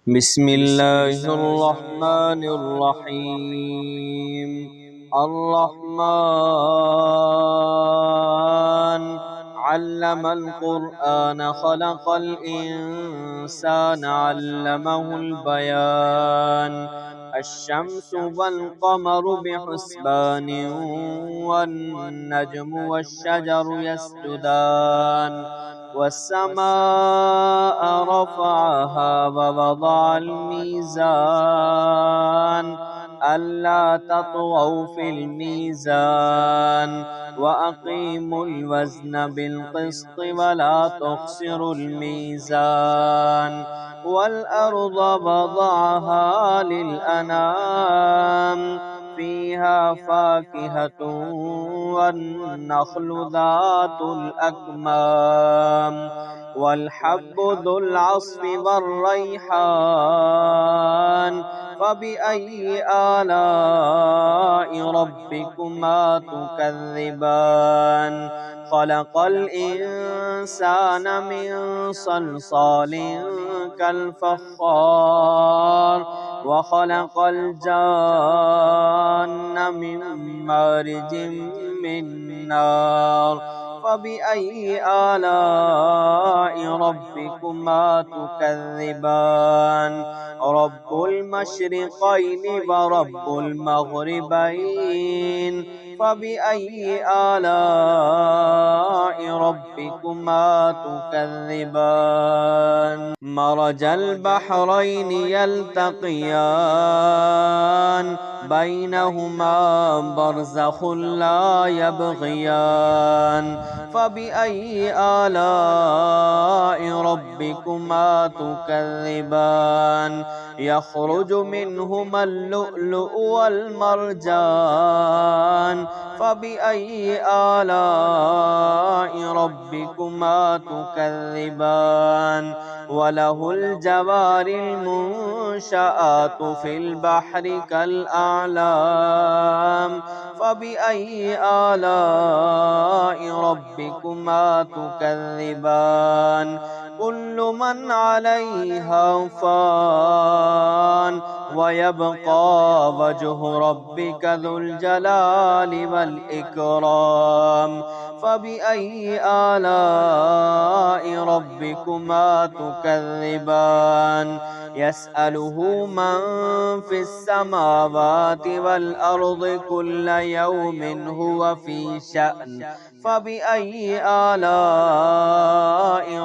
بسم الله الرحمن الرحيم. الرحمن علم القرآن خلق الإنسان علمه البيان. الشمس والقمر بحسبان والنجم والشجر يسجدان والسماء رفعها ووضع الميزان ألا تطغوا في الميزان وأقيموا الوزن بالقسط ولا تخسروا الميزان والأرض وضعها للأنام فيها فاكهة والنخل ذات الأكمام والحب ذو العصف والريحان فبأي آلاء ربكما تكذبان خلق الإنسان من صلصال كالفخار وخلق الجان من مارج من نار فبأي آلاء ربكما تكذبان رب المشرقين ورب المغربين فبأي آلاء ربكما تكذبان مرج البحرين يلتقيان بينهما برزخ لا يبغيان فبأي آلاء ربكما تكذبان يخرج منهما اللؤلؤ والمرجان فبأي آلاء ربكما تكذبان وله الجوار المنشآت في البحر كالأعلام فبأي آلاء ربكما تكذبان كل من عليها فان ويبقى وجه ربك ذو الجلال والإكرام فبأي آلاء ربكما تكذبان يسأله من في السماوات والأرض كل يوم هو في شأن فبأي آلاء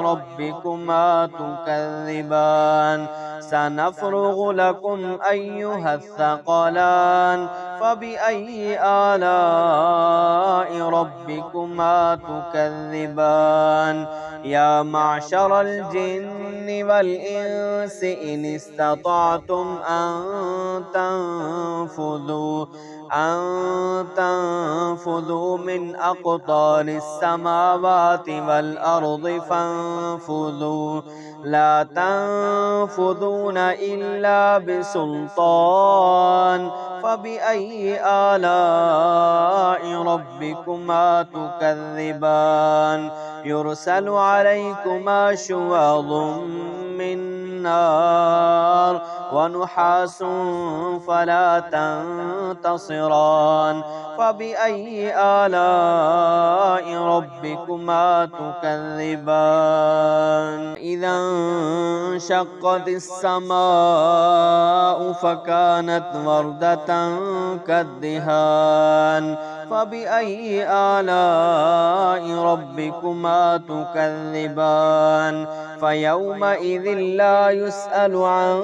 ربكما تكذبان سنفرغ لكم أيها الثقلان فبأي آلاء ربكما تكذبان يا معشر الجن والإنس إن استطعتم أن تنفذوا من أقطار السماوات والأرض فانفذوا لا تنفذون إلا بسلطان فبأي آلاء ربكما تكذبان يرسل عليكما شواظ من نار ونحاس فلا تنتصران فبأي آلاء ربكما تكذبان إذا انشقت السماء فكانت وردة كالدهان فبأي آلاء ربكما تكذبان فيومئذ لا يسأل عن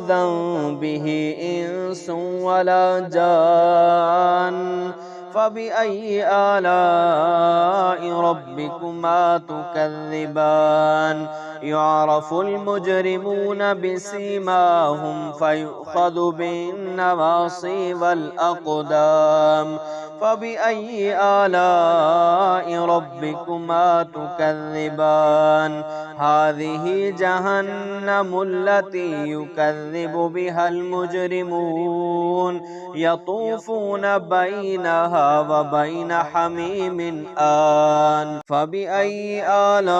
ذنبه إنس ولا جان فبأي آلاء ربكما تكذبان يعرف المجرمون بسيماهم فيؤخذ بالنواصي والأقدام فبأي آلاء ربكما تكذبان هذه جهنم التي يكذب بها المجرمون يطوفون بينها وبين حميم آن فبأي آلاء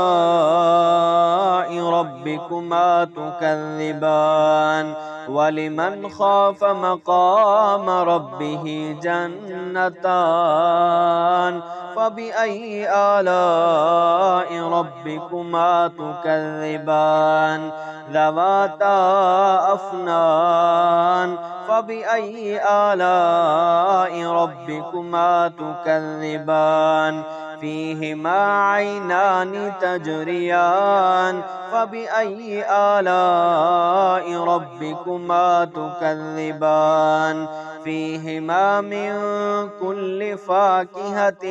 ربكما تكذبان ولمن خاف مقام ربه جنتان فبأي آلاء ربكما تكذبان ذواتا أفنان فبأي آلاء ربكما تكذبان فيهما عينان تجريان فبأي آلاء ربكما تكذبان فيهما من كل فاكهة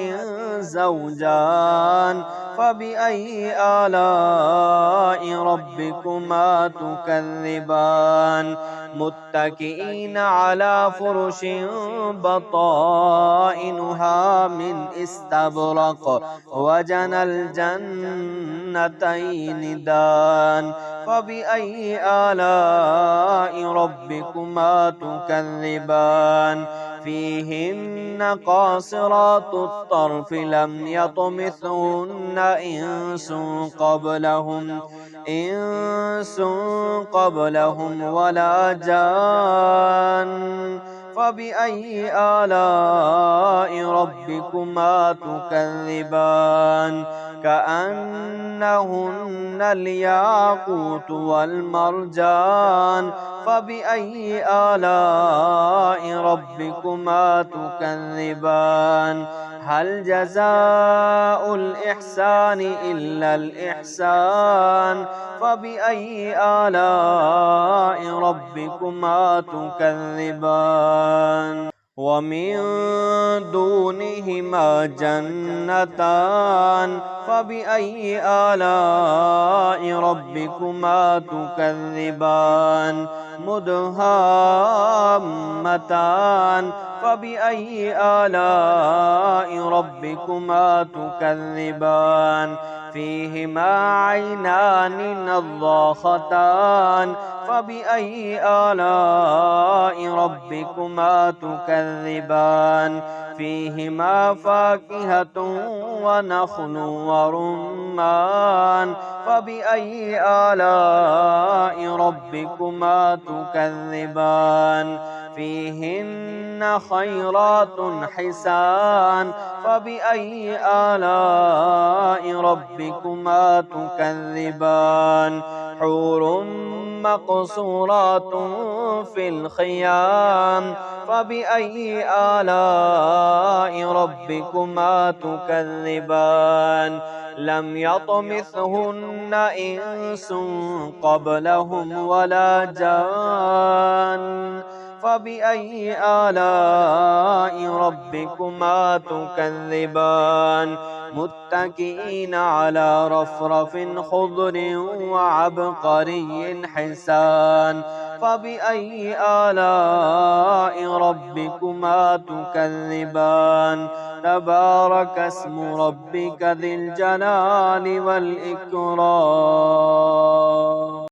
زوجان فبأي آلاء ربكما تكذبان متكئين على فرش بطائنها من استبرق وجنى الجنتين دان فبأي آلاء ربكما تكذبان فيهن قاصرات الطرف لم يطمثهن إنس قبلهم ولا جان فبأي آلاء ربكما تكذبان كأنهن الياقوت والمرجان فبأي آلاء ربكما تكذبان هل جزاء الإحسان إلا الإحسان فبأي آلاء ربكما تكذبان ومن دونهما جنتان فبأي آلاء ربكما تكذبان مدهامتان فبأي آلاء ربكما تكذبان فيهما عينان نضاختان فبأي آلاء ربكما تكذبان فيهما فاكهة ونخل ورمان فبأي آلاء ربكما تكذبان فيهن خيرات حسان فبأي آلاء ربكما تكذبان حور مقصورات في الخيام فبأي آلاء ربكما تكذبان لم يطمثهن إنس قبلهم ولا جان فبأي آلاء ربكما تكذبان متكئين على رفرف خضر وعبقري حسان فبأي آلاء ربكما تكذبان تبارك اسم ربك ذي الجلال والإكرام.